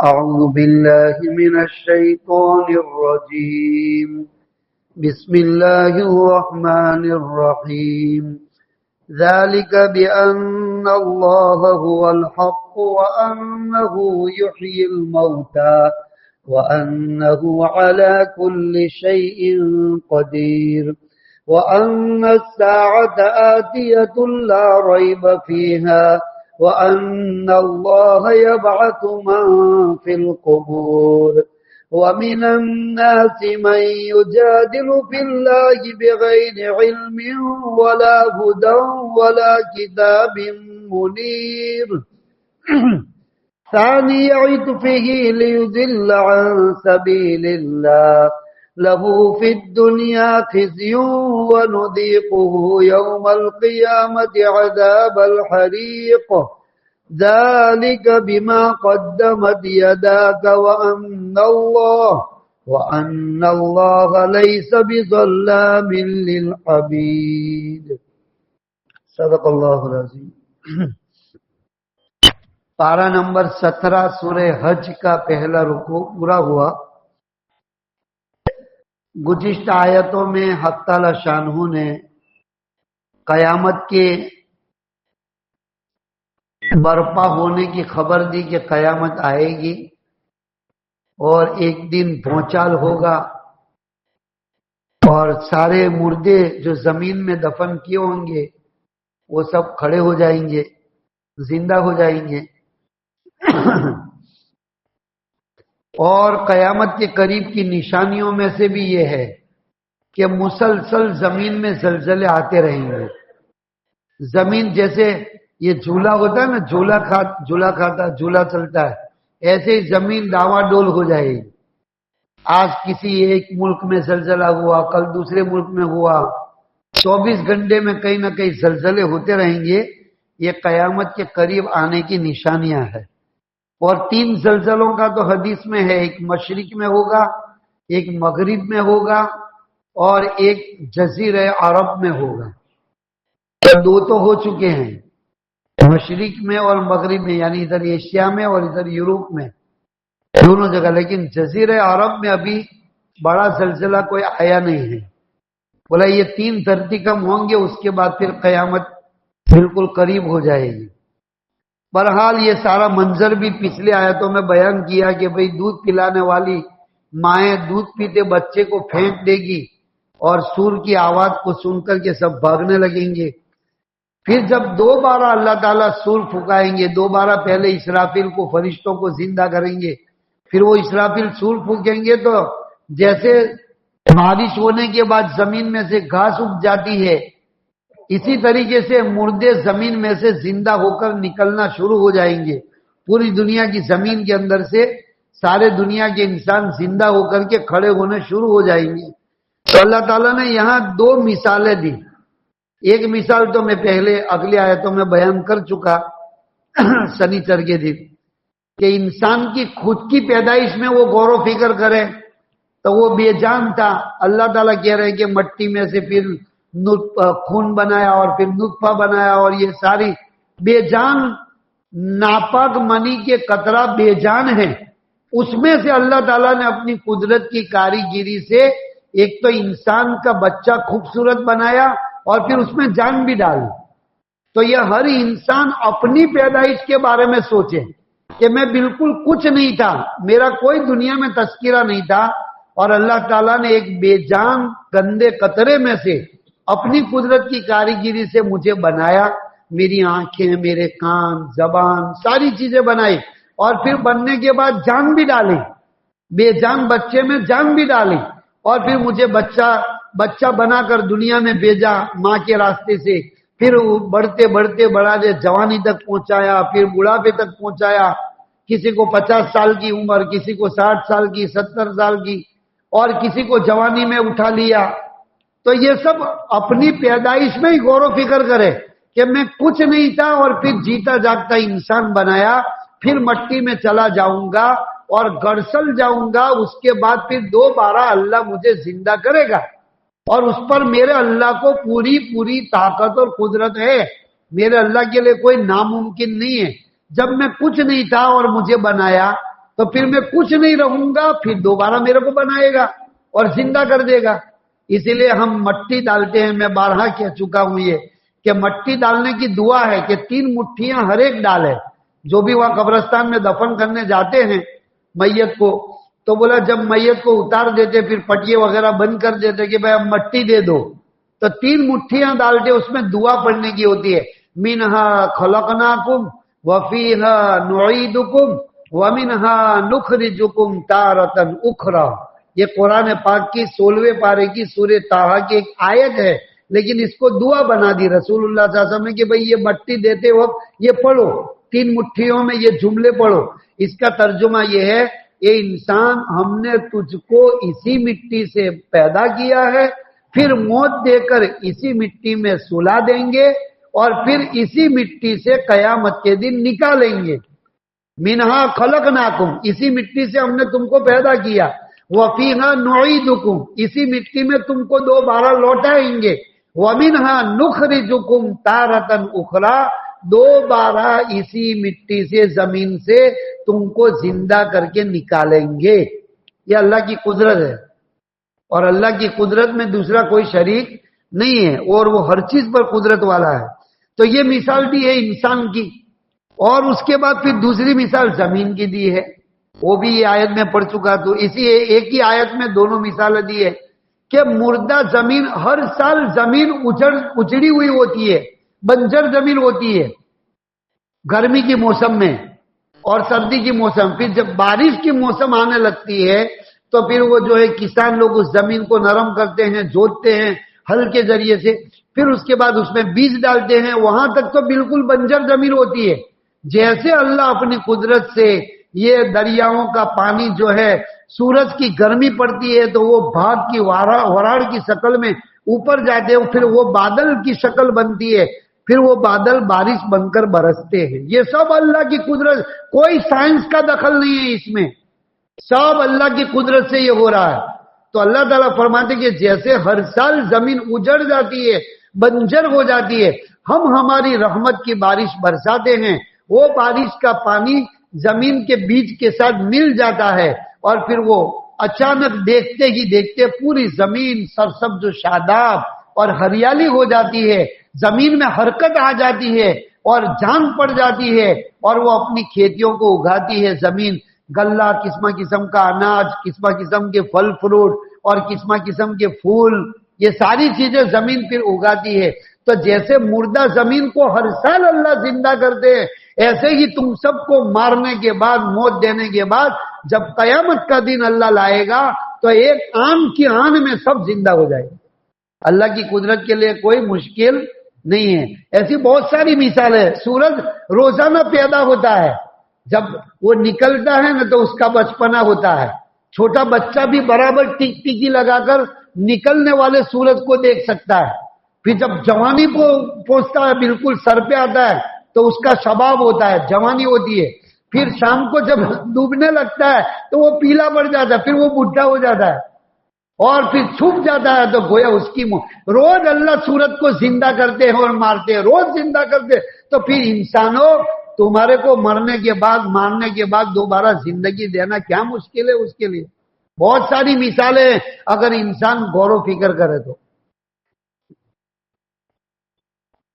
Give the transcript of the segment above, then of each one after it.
أعوذ بالله من الشيطان الرجيم. بسم الله الرحمن الرحيم. ذلك بأن الله هو الحق وأنه يحيي الموتى وأنه على كل شيء قدير وأن الساعة آتية لا ريب فيها وأن الله يبعث من في القبور ومن الناس من يجادل في الله بغير علم ولا هدى ولا كتاب منير ثاني عطفه ليضل عن سبيل الله له في الدنيا خزي ونذيقه يوم القيامة عذاب الحريق ذلك بما قدمت يداك وأن الله ليس بظلام للعبيد. صدق اللہ العظیم. پارہ نمبر 17 سورہ حج کا پہلا رکوع پورا ہوا. گزشتہ آیتوں میں حق تعالی شانہ نے قیامت کے برپا ہونے کی خبر دی کہ قیامت آئے گی اور ایک دن بھونچال ہوگا اور سارے مردے جو زمین میں دفن کیے ہوں گے وہ سب کھڑے ہو جائیں گے، زندہ ہو جائیں گے. اور قیامت کے قریب کی نشانیوں میں سے بھی یہ ہے کہ مسلسل زمین میں زلزلے آتے رہیں گے. زمین جیسے یہ جھولا ہوتا ہے نا، جھولا چلتا ہے، ایسے ہی زمین ڈاواڈول ہو جائے گی. آج کسی ایک ملک میں زلزلہ ہوا، کل دوسرے ملک میں ہوا، 24 گھنٹے میں کہیں نہ کہیں زلزلے ہوتے رہیں گے. یہ قیامت کے قریب آنے کی نشانیاں ہیں. اور 3 زلزلوں کا تو حدیث میں ہے، ایک مشرق میں ہوگا، ایک مغرب میں ہوگا اور ایک جزیرہ عرب میں ہوگا. 2 تو ہو چکے ہیں، مشرق میں اور مغرب میں، یعنی ادھر ایشیا میں اور ادھر یورپ میں، دونوں جگہ. لیکن جزیرہ عرب میں ابھی بڑا زلزلہ کوئی آیا نہیں ہے. بولا یہ 3 دھرتی کم ہوں گے، اس کے بعد پھر قیامت بالکل قریب ہو جائے گی. بہرحال یہ سارا منظر بھی پچھلے آیتوں میں بیان کیا کہ بھئی دودھ پلانے والی مائیں دودھ پیتے بچے کو پھینک دے گی اور سور کی آواز کو سن کر کے سب بھاگنے لگیں گے. پھر جب دوبارہ اللہ تعالیٰ سور پھکائیں گے، دوبارہ پہلے اسرافیل کو، فرشتوں کو زندہ کریں گے، پھر وہ اسرافیل سور پھکیں گے تو جیسے بارش ہونے کے بعد زمین میں سے گھاس اگ جاتی ہے، اسی طریقے سے مردے زمین میں سے زندہ ہو کر نکلنا شروع ہو جائیں گے. پوری دنیا کی زمین کے اندر سے سارے دنیا کے انسان زندہ ہو کر کے کھڑے ہونے شروع ہو جائیں گے. تو اللہ تعالیٰ نے یہاں 2 مثالیں دی. ایک مثال تو میں پہلے اگلی آیتوں میں بیان کر چکا سنیچر کے دن، کہ انسان کی خود کی پیدائش میں وہ غور و فکر کرے تو وہ بے جان تھا. اللہ تعالیٰ کہہ رہے کہ مٹی میں سے پھر خون بنایا اور پھر نطفہ بنایا، اور یہ ساری بے جان ناپاک منی کے قطرہ بے جان ہیں. اس میں سے اللہ تعالیٰ نے اپنی قدرت کی کاریگری سے ایک تو انسان کا بچہ خوبصورت بنایا اور پھر اس میں جان بھی ڈالی. تو یہ ہر انسان اپنی پیدائش کے بارے میں سوچے کہ میں بالکل کچھ نہیں تھا، میرا کوئی دنیا میں تذکرہ نہیں تھا، اور اللہ تعالیٰ نے ایک بے جان گندے قطرے میں سے اپنی قدرت کی کاریگری سے مجھے بنایا. میری آنکھیں، میرے کان، زبان، ساری چیزیں بنائی اور پھر بننے کے بعد جان بھی ڈالی، بے جان بچے میں جان بھی ڈالی، اور پھر مجھے بچہ بنا کر دنیا میں بھیجا ماں کے راستے سے. پھر بڑھتے بڑھتے بڑھا دے جوانی تک پہنچایا، پھر بڑھاپے تک پہنچایا. کسی کو 50 سال کی عمر، کسی کو 60 سال کی، 70 سال کی، اور کسی کو جوانی میں اٹھا لیا. تو یہ سب اپنی پیدائش میں ہی غور و فکر کرے کہ میں کچھ نہیں تھا اور پھر جیتا جاگتا انسان بنایا. پھر مٹی میں چلا جاؤں گا اور گڑسل جاؤں گا، اس کے بعد پھر دوبارہ اللہ مجھے زندہ کرے گا. اور اس پر میرے اللہ کو پوری طاقت اور قدرت ہے. میرے اللہ کے لیے کوئی ناممکن نہیں ہے. جب میں کچھ نہیں تھا اور مجھے بنایا تو پھر میں کچھ نہیں رہوں گا، پھر دوبارہ میرے کو بنائے گا اور زندہ کر دے گا۔ اسی لیے ہم مٹی ڈالتے ہیں، میں بارہا کہہ چکا ہوں یہ کہ مٹی ڈالنے کی دعا ہے کہ 3 مٹھیاں ہر ایک ڈالے۔ جو بھی وہاں قبرستان میں دفن کرنے جاتے ہیں میت کو، تو بولا جب میت کو اتار دیتے پھر پٹیے وغیرہ بند کر دیتے کہ بھائی اب مٹی دے دو، تو 3 مٹھیاں ڈالتے، اس میں دعا پڑھنے کی ہوتی ہے، منہا خلقناکم وفیہا نعیدکم ومنہا نخرجکم تارۃ اخری۔ یہ قرآن پاک کی 16ویں پارے کی سورہ طٰہٰ کی ایک آیت ہے، لیکن اس کو دعا بنا دی رسول اللہ صلی اللہ علیہ وسلم نے کہ بھئی یہ مٹی دیتے وقت یہ پڑھو، 3 مٹھیوں میں یہ جملے پڑھو۔ اس کا ترجمہ یہ ہے، اے انسان ہم نے تجھ کو اسی مٹی سے پیدا کیا ہے، پھر موت دے کر اسی مٹی میں سلا دیں گے اور پھر اسی مٹی سے قیامت کے دن نکالیں گے۔ منہا خلقناکم، اسی مٹی سے ہم نے تم کو پیدا کیا، وفیہا نعیدکم، اسی مٹی میں تم کو دوبارہ لوٹائیں گے، ومنہا نخرجکم تارۃ اخری، دوبارہ اسی مٹی سے زمین سے تم کو زندہ کر کے نکالیں گے۔ یہ اللہ کی قدرت ہے، اور اللہ کی قدرت میں دوسرا کوئی شریک نہیں ہے، اور وہ ہر چیز پر قدرت والا ہے۔ تو یہ مثال دی ہے انسان کی، اور اس کے بعد پھر دوسری مثال زمین کی دی ہے، وہ بھی یہ آیت میں پڑھ چکا۔ تو اسی ایک ہی آیت میں دونوں مثالیں دی ہے کہ مردہ زمین، ہر سال زمین اجڑی ہوئی ہوتی ہے، بنجر زمین ہوتی ہے گرمی کے موسم میں اور سردی کے موسم، پھر جب بارش کی موسم آنے لگتی ہے تو پھر وہ جو ہے کسان لوگ اس زمین کو نرم کرتے ہیں، جوتتے ہیں ہل کے ذریعے سے، پھر اس کے بعد اس میں بیج ڈالتے ہیں، وہاں تک تو بالکل بنجر زمین ہوتی ہے۔ جیسے اللہ اپنی قدرت سے یہ دریاؤں کا پانی جو ہے، سورج کی گرمی پڑتی ہے تو وہ بھاپ کی وراڑ کی شکل میں اوپر جاتے ہیں، پھر وہ بادل کی شکل بنتی ہے، پھر وہ بادل بارش بن کر برستے ہیں۔ یہ سب اللہ کی قدرت، کوئی سائنس کا دخل نہیں ہے اس میں، سب اللہ کی قدرت سے یہ ہو رہا ہے۔ تو اللہ تعالیٰ فرماتے کہ جیسے ہر سال زمین اجڑ جاتی ہے، بنجر ہو جاتی ہے، ہم ہماری رحمت کی بارش برساتے ہیں، وہ بارش کا پانی زمین کے بیج کے ساتھ مل جاتا ہے، اور پھر وہ اچانک دیکھتے ہی دیکھتے پوری زمین سرسبز و شاداب اور ہریالی ہو جاتی ہے، زمین میں حرکت آ جاتی ہے اور جان پڑ جاتی ہے، اور وہ اپنی کھیتیوں کو اگاتی ہے زمین، غلہ، قسم قسم کا اناج، قسم قسم کے پھل فروٹ اور قسم قسم کے پھول، یہ ساری چیزیں زمین پھر اگاتی ہے۔ تو جیسے مردہ زمین کو ہر سال اللہ زندہ کرتے ہیں، ایسے ہی تم سب کو مارنے کے بعد، موت دینے کے بعد جب قیامت کا دن اللہ لائے گا تو ایک آن کی آن میں سب زندہ ہو جائے گا۔ اللہ کی قدرت کے لیے کوئی مشکل نہیں ہے۔ ایسی بہت ساری مثال ہے۔ سورج روزانہ پیدا ہوتا ہے، جب وہ نکلتا ہے نا تو اس کا بچپنا ہوتا ہے، چھوٹا بچہ بھی برابر ٹک ٹکی لگا کر نکلنے والے سورج کو دیکھ سکتا ہے، پھر جب جوانی کو پہنچتا ہے، بالکل سر پہ آتا ہے تو اس کا شباب ہوتا ہے، جوانی ہوتی ہے، پھر شام کو جب ڈوبنے لگتا ہے تو وہ پیلا پڑ جاتا ہے، پھر وہ بڈھا ہو جاتا ہے اور پھر چھپ جاتا ہے، تو گویا اس کی روز اللہ سورج کو زندہ کرتے ہیں اور مارتے ہیں، روز زندہ کرتے ہیں۔ تو پھر انسانوں، تمہارے کو مرنے کے بعد، مارنے کے بعد دوبارہ زندگی دینا کیا مشکل ہے؟ اس کے لیے بہت ساری مثالیں ہیں اگر انسان غور و فکر کرے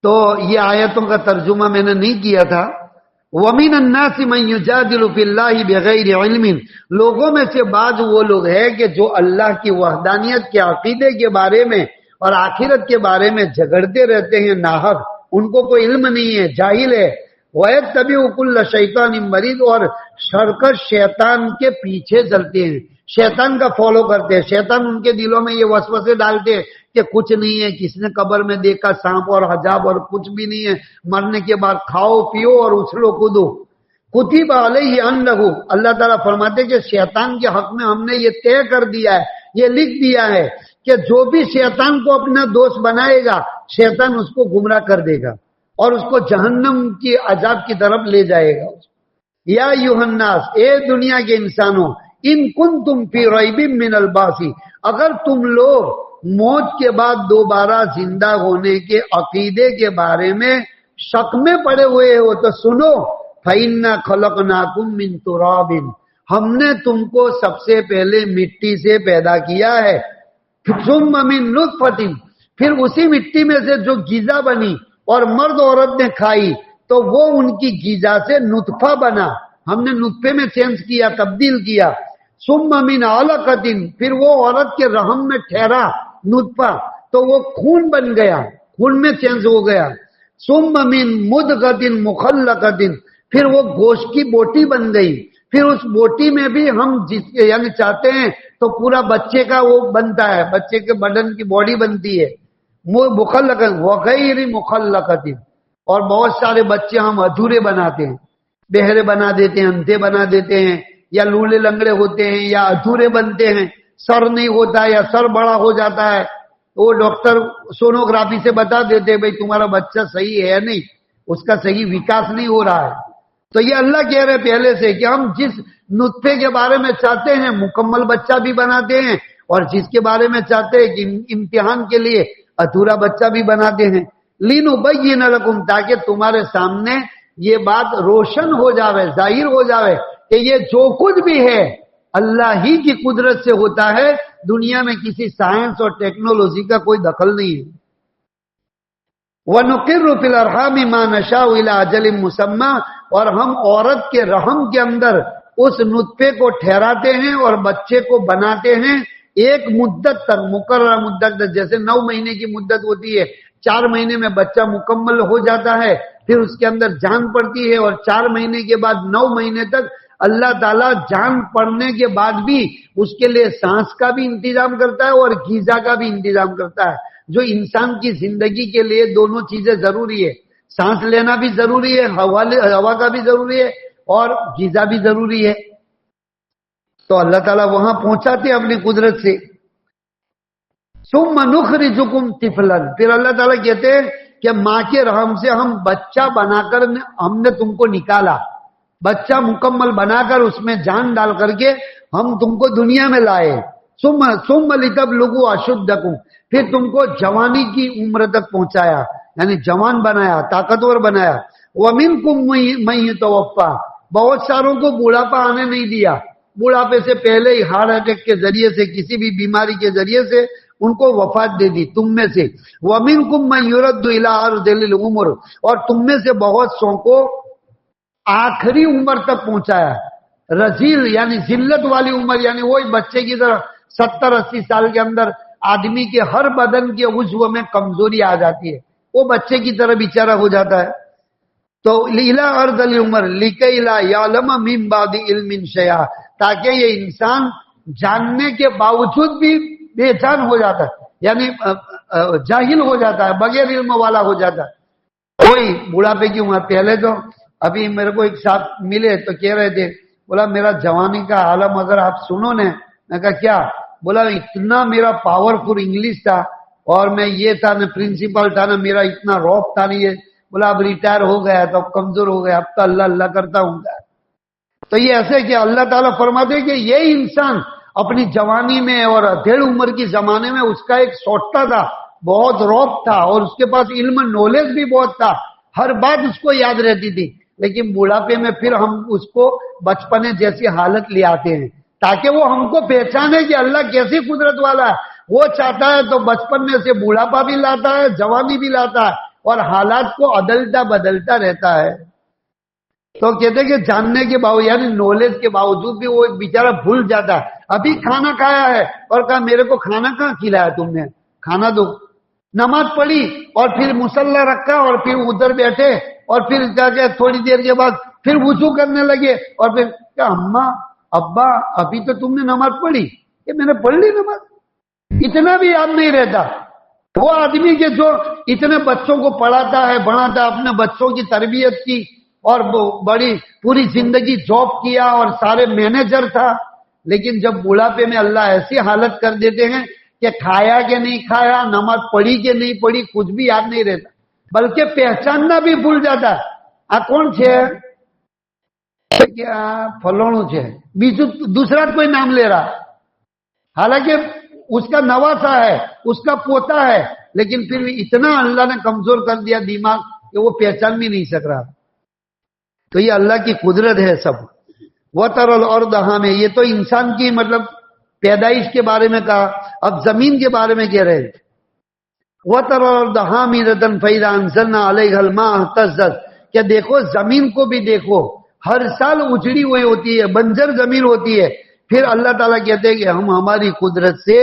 تو یہ آیتوں کا ترجمہ میں نے نہیں کیا تھا۔ وَمِنَ النَّاسِ مَن يُجَادِلُ فِي اللَّهِ بِغَيْرِ عِلْمٍ، لوگوں میں سے بعض وہ لوگ ہیں کہ جو اللہ کی وحدانیت کے عقیدے کے بارے میں اور آخرت کے بارے میں جھگڑتے رہتے ہیں ناحق، ان کو کوئی علم نہیں ہے، جاہل ہے۔ وَيَتَّبِعُ كُلَّ شَيْطَانٍ مَرِيدٍ، اور سرکش شیطان کے پیچھے چلتے ہیں، شیطان کا فالو کرتے ہیں۔ شیطان ان کے دلوں میں یہ وسوسے ڈالتے ہیں کہ کچھ نہیں ہے، کس نے قبر میں دیکھا سانپ اور حجاب اور کچھ بھی نہیں ہے، مرنے کے بعد کھاؤ پیو اور اچھلو کودو۔ کتب علیہ انہ، اللہ تعالیٰ فرماتے کہ شیطان کے حق میں ہم نے یہ طے کر دیا ہے، یہ لکھ دیا ہے کہ جو بھی شیطان کو اپنا دوست بنائے گا، شیطان اس کو گمراہ کر دے گا اور اس کو جہنم کی عذاب کی طرف لے جائے گا۔ یا ایھا الناس، اے دنیا کے انسانوں، ان کنتم فی ریب من البعث، اگر تم لوگ موت کے بعد دوبارہ زندہ ہونے کے عقیدے کے بارے میں شک میں پڑے ہوئے ہو تو سنو، فَإِنَّا خَلَقْنَاكُم مِّن تُرَابٍ، ہم نے تم کو سب سے پہلے مٹی سے پیدا کیا ہے، ثم من نطفۃ، پھر اسی مٹی میں سے جو غذا بنی اور مرد عورت نے کھائی تو وہ ان کی غذا سے نطفہ بنا، ہم نے نطفے میں چینج کیا، تبدیل کیا، ثم من علقۃ، پھر وہ عورت کے رحم میں ٹھہرا نطفہ تو وہ خون بن گیا، خون میں چینج ہو گیا، ثم من مدغۃ مخلقۃ، پھر وہ گوشت کی بوٹی بن گئی، پھر اس بوٹی میں بھی ہم جس یعنی چاہتے ہیں تو پورا بچے کا وہ بنتا ہے، بچے کے بدن کی باڈی بنتی ہے، مخلقۃ وغیر مخلقۃ، اور بہت سارے بچے ہم ادھورے بناتے ہیں، بہرے بنا دیتے ہیں، اندھے بنا دیتے ہیں، یا لولے لنگڑے ہوتے ہیں یا ادھورے بنتے ہیں، سر نہیں ہوتا یا سر بڑا ہو جاتا ہے، وہ ڈاکٹر سونوگرافی سے بتا دیتے بھائی تمہارا بچہ صحیح ہے نہیں، اس کا صحیح وکاس نہیں ہو رہا ہے۔ تو یہ اللہ کہہ رہے پہلے سے کہ ہم جس نطفے کے بارے میں چاہتے ہیں مکمل بچہ بھی بناتے ہیں، اور جس کے بارے میں چاہتے ہیں کہ امتحان کے لیے ادھورا بچہ بھی بناتے ہیں، لِنُبَيِّنَ لَكُمْ، تاکہ تمہارے سامنے یہ بات روشن ہو جاوے، ظاہر ہو جاوے کہ یہ جو کچھ بھی ہے اللہ ہی کی قدرت سے ہوتا ہے، دنیا میں کسی سائنس اور ٹیکنالوجی کا کوئی دخل نہیں ہے۔ وَنُقِرُّ فِي الْأَرْحَامِ مَا نَشَاءُ إِلَىٰ أَجَلٍ مُّسَمًّى، اور ہم عورت کے رحم کے اندر اس نطفے کو ٹھہراتے ہیں اور بچے کو بناتے ہیں ایک مدت تک، مقررہ مدت تک، جیسے 9 مہینے کی مدت ہوتی ہے، 4 مہینے میں بچہ مکمل ہو جاتا ہے، پھر اس کے اندر جان پڑتی ہے، اور 4 مہینے کے بعد 9 مہینے تک اللہ تعالیٰ جان پڑنے کے بعد بھی اس کے لیے سانس کا بھی انتظام کرتا ہے اور غذا کا بھی انتظام کرتا ہے، جو انسان کی زندگی کے لیے دونوں چیزیں ضروری ہے، سانس لینا بھی ضروری ہے، ہوا کا بھی ضروری ہے اور غذا بھی ضروری ہے۔ تو اللہ تعالیٰ وہاں پہنچاتے ہیں اپنی قدرت سے۔ ثم نخرجکم طفلا، پھر اللہ تعالیٰ کہتے ہیں کہ ماں کے رحم سے ہم بچہ بنا کر ہم نے تم کو نکالا، بچہ مکمل بنا کر اس میں جان ڈال کر کے ہم تم کو دنیا میں لائے، ثم لتبلغوا اشدکم، پھر تم کو جوانی کی عمر تک پہنچایا، یعنی جوان بنایا، طاقتور بنایا، ومنکم من یتوفی، بہت ساروں کو بڑھاپا آنے نہیں دیا، بڑھاپے سے پہلے ہی ہارٹ اٹیک کے ذریعے سے کسی بھی بیماری کے ذریعے سے ان کو وفات دے دی تم میں سے، ومنکم من یرد الی ارذل العمر، اور تم میں سے بہت سو کو آخری عمر تک پہنچایا، رذیل یعنی ذلت والی عمر، یعنی وہی بچے کی طرح 70-80 سال کے اندر آدمی کے ہر بدن کے عضو میں کمزوری آ جاتی ہے، وہ بچے کی طرح بیچارہ ہو جاتا ہے۔ تو الی ارذل العمر لکی لا یعلم من بعد علم شیئا، تاکہ یہ انسان جاننے کے باوجود بھی بے جان ہو جاتا ہے، یعنی جاہل ہو جاتا ہے، بغیر علم والا ہو جاتا ہے۔ کوئی بڑھاپے کی عمر، پہلے تو ابھی میرے کو ایک صاحب ملے تو کہہ رہے تھے، بولا میرا جوانی کا عالم اگر آپ سنو نا، میں کہا کیا؟ بولا اتنا میرا پاورفل انگلش تھا اور میں یہ تھا نا، پرنسپل تھا نا، میرا اتنا روپ تھا نہیں ہے، بولا اب ریٹائر ہو گیا تو اب کمزور ہو گیا، اب تو اللہ اللہ کرتا ہوں گا۔ تو یہ ایسے کہ اللہ تعالیٰ فرماتے کہ یہ انسان اپنی جوانی میں اور ڈیڑھ عمر کی زمانے میں اس کا ایک سوٹا تھا، بہت روپ تھا اور اس کے پاس علم نالج بھی بہت تھا، ہر بات اس کو یاد رہتی تھی، لیکن بڑھاپے میں پھر ہم اس کو بچپنے جیسی حالت لے آتے ہیں تاکہ وہ ہم کو پہچانے کہ اللہ کیسی قدرت والا ہے۔ وہ چاہتا ہے تو بچپن میں سے بڑھاپا بھی لاتا ہے، جوانی بھی لاتا ہے، اور حالات کو عدلتا بدلتا رہتا ہے۔ تو کہتے ہیں کہ جاننے کے باوجود یعنی نالج کے باوجود بھی وہ ایک بیچارہ بھول جاتا ہے۔ ابھی کھانا کھایا ہے اور کہا میرے کو کھانا کہاں کھلایا تم نے، کھانا دو، نماز پڑھی اور پھر مصلی رکھا اور پھر ادھر بیٹھے اور پھر جا کے تھوڑی دیر کے بعد پھر وضو کرنے لگے اور پھر کیا اماں ابا ابھی تو تم نے نماز پڑھی؟ کہ میں نے پڑھ لی نماز، اتنا بھی یاد نہیں رہتا۔ وہ آدمی کے جو اتنے بچوں کو پڑھاتا ہے بڑھاتا ہے، اپنے بچوں کی تربیت کی اور بڑی پوری زندگی جاب کیا اور سارے مینیجر تھا، لیکن جب بڑھاپے میں اللہ ایسی حالت کر دیتے ہیں کہ کھایا کہ نہیں کھایا، نماز پڑھی کہ نہیں پڑھی، کچھ بھی یاد نہیں رہتا، بلکہ پہچاننا بھی بھول جاتا ہے۔ کون چھے کیا فلانو چھے، دوسرا کوئی نام لے رہا، حالانکہ اس کا نواسا ہے، اس کا پوتا ہے، لیکن پھر بھی اتنا اللہ نے کمزور کر دیا دماغ کہ وہ پہچان بھی نہیں سک رہا۔ تو یہ اللہ کی قدرت ہے سب۔ وَتَرَى الْأَرْضَ حَامِدَةً، یہ تو انسان کی مطلب پیدائش کے بارے میں کہا، اب زمین کے بارے میں کہہ رہے ہیں. وَتَرَى الْأَرْضَ حَامِدَةً فَإِذَا أَنزَلْنَا عَلَيْهَا الْمَاءَ اهْتَزَّتْ، کہ دیکھو زمین کو بھی دیکھو، ہر سال اجڑی ہوئی ہوتی ہے، بنجر زمین ہوتی ہے، پھر اللہ تعالیٰ کہتے ہیں کہ ہم ہماری قدرت سے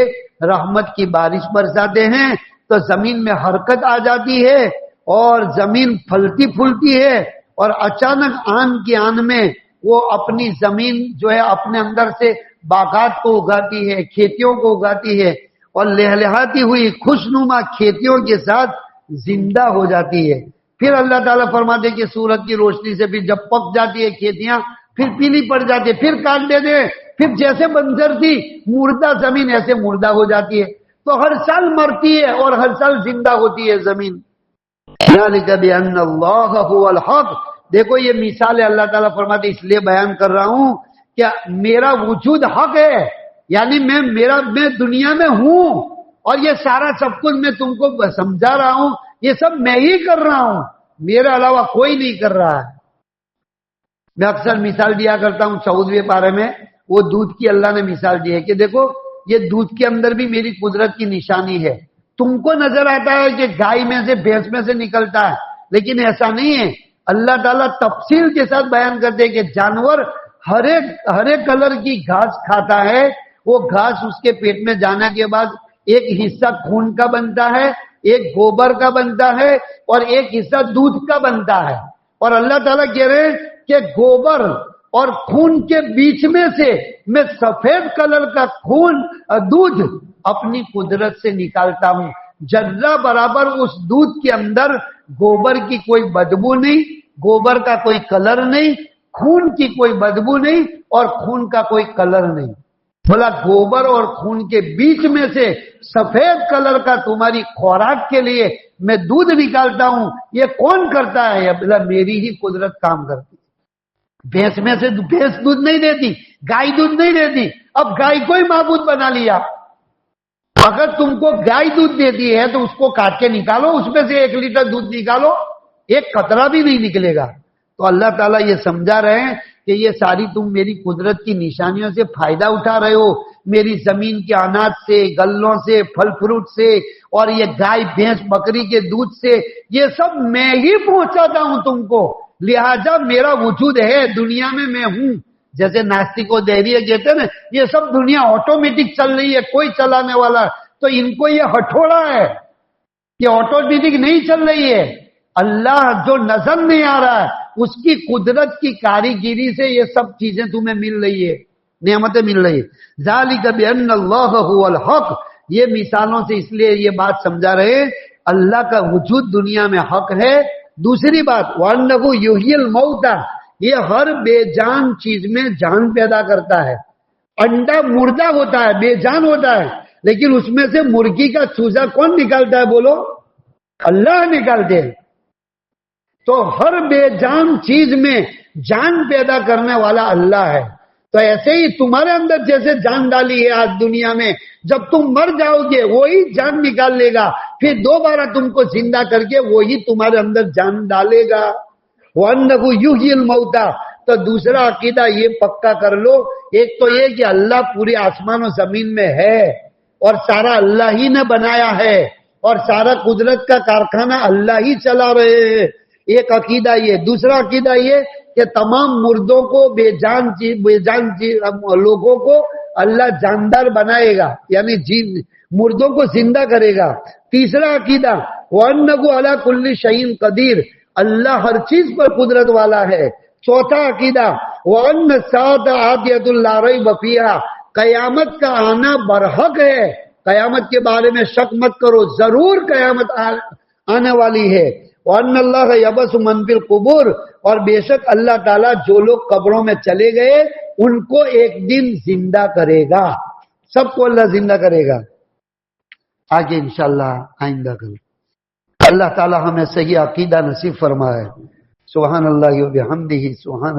رحمت کی بارش برساتے ہیں تو زمین میں حرکت آ جاتی ہے اور زمین پھلتی پھولتی ہے، اور اچانک آن کی آن میں وہ اپنی زمین جو ہے اپنے اندر سے باغات کو اگاتی ہے، کھیتیوں کو اگاتی ہے، اور لہلہاتی ہوئی خوشنما کھیتیوں کے ساتھ زندہ ہو جاتی ہے. پھر اللہ تعالیٰ فرماتے کہ سورج کی روشنی سے پھر جب پک جاتی ہے کھیتیاں، پھر پیلی پڑ جاتی ہے، پھر کاٹ دیتے ہیں، پھر جیسے بنجر تھی مردہ زمین ایسے مردہ ہو جاتی ہے، تو ہر سال مرتی ہے اور ہر سال زندہ ہوتی ہے زمین. ذَلِكَ بِأَنَّ اللَّهَ هُوَ الْحَقُّ، دیکھو یہ مثال ہے، اللہ تعالیٰ فرماتے اس لیے بیان کر رہا ہوں کہ میرا وجود حق ہے، یعنی میں دنیا میں ہوں، اور یہ سارا سب کچھ میں تم کو سمجھا رہا ہوں، یہ سب میں ہی کر رہا ہوں، میرے علاوہ کوئی نہیں کر رہا ہے. میں اکثر مثال دیا کرتا ہوں 14ویں پارے میں، وہ دودھ کی اللہ نے مثال دی ہے کہ دیکھو یہ دودھ کے اندر بھی میری قدرت کی نشانی ہے. تم کو نظر آتا ہے کہ گائے میں سے بھینس میں سے نکلتا ہے، لیکن ایسا نہیں ہے. اللہ تعالیٰ تفصیل کے ساتھ بیان کرتے ہیں کہ جانور ہر ایک کلر کی گھاس کھاتا ہے، وہ گھاس اس کے پیٹ میں جانے کے بعد ایک حصہ خون کا بنتا ہے، ایک گوبر کا بنتا ہے، اور ایک حصہ دودھ کا بنتا ہے. اور اللہ تعالیٰ کہہ رہے ہیں کہ گوبر اور خون کے بیچ میں سے میں سفید کلر کا دودھ اپنی قدرت سے نکالتا ہوں. ذرہ برابر اس دودھ کے اندر گوبر کی کوئی بدبو نہیں، گوبر کا کوئی کلر نہیں، خون کی کوئی بدبو نہیں، اور خون کا کوئی کلر نہیں. بولا گوبر اور خون کے بیچ میں سے سفید کلر کا تمہاری خوراک کے لیے میں دودھ نکالتا ہوں. یہ کون کرتا ہے؟ بولا میری ہی قدرت کام کرتی ہے. بھینس میں سے بھینس دودھ نہیں دیتی، گائے دودھ نہیں دیتی. اب گائے کو ہی معبود بنا لیا. اگر تم کو گائے دودھ دیتی ہے تو اس کو کاٹ کے نکالو، اس میں سے 1 لیٹر دودھ نکالو، ایک قطرہ بھی نہیں نکلے گا. تو اللہ تعالیٰ یہ سمجھا رہے ہیں کہ یہ ساری تم میری قدرت کی نشانیوں سے فائدہ اٹھا رہے ہو، میری زمین کے اناج سے، گلوں سے، پھل فروٹ سے، اور یہ گائے بھینس بکری کے دودھ سے، یہ سب میں ہی پہنچاتا ہوں تم کو. لہذا میرا وجود ہے دنیا میں، میں ہوں. جیسے ناستک و دہریہ کہتے ہیں نا، یہ سب دنیا آٹومیٹک چل رہی ہے، کوئی چلانے والا، تو ان کو یہ ہٹھوڑا ہے کہ آٹومیٹک نہیں چل رہی ہے. اللہ جو نظر نہیں آ رہا ہے اس کی قدرت کی کاریگری سے یہ سب چیزیں تمہیں مل رہی ہے، نعمتیں مل رہی ہے. ذالک بان اللہ هو الحق، یہ مثالوں سے اس لیے یہ بات سمجھا رہے اللہ کا وجود دنیا میں حق ہے. دوسری بات وانہ یحیی الموتى، یہ ہر بے جان چیز میں جان پیدا کرتا ہے. انڈا مردہ ہوتا ہے، بے جان ہوتا ہے، لیکن اس میں سے مرغی کا چوزا کون نکالتا ہے؟ بولو، اللہ نکالتے ہیں. تو ہر بے جان چیز میں جان پیدا کرنے والا اللہ ہے. تو ایسے ہی تمہارے اندر جیسے جان ڈالی ہے آج دنیا میں، جب تم مر جاؤ گے وہی جان نکال لے گا، پھر دوبارہ تم کو زندہ کر کے وہی تمہارے اندر جان ڈالے گا. وَأَنَّهُ يُحْيِي الْمَوْتَى، تو دوسرا عقیدہ یہ پکا کر لو، ایک تو یہ کہ اللہ پورے آسمان و زمین میں ہے اور سارا اللہ ہی نے بنایا ہے اور سارا قدرت کا کارخانہ اللہ ہی چلا رہے ہیں، ایک عقیدہ یہ. دوسرا عقیدہ یہ کہ تمام مردوں کو بے جان لوگوں کو اللہ جاندار بنائے گا، یعنی مردوں کو زندہ کرے گا. تیسرا عقیدہ وَأَنَّهُ عَلَى كُلِّ شَيْءٍ قَدِيرٌ، اللہ ہر چیز پر قدرت والا ہے. چوتھا عقیدہ وَأَنَّ السَّاعَةَ آتِيَةٌ لَا رَيْبَ فِيهَا، قیامت کا آنا برحق ہے، قیامت کے بارے میں شک مت کرو، ضرور قیامت آنے والی ہے. وَأَنَّ اللَّهَ يَبْعَثُ مَن فِي الْقُبُورِ، اور بے شک اللہ تعالیٰ جو لوگ قبروں میں چلے گئے ان کو ایک دن زندہ کرے گا، سب کو اللہ زندہ کرے گا. آگے انشاءاللہ آئندہ کل اللہ تعالیٰ ہمیں صحیح عقیدہ نصیب فرمائے. سبحان اللہ و بحمدہ، سبحان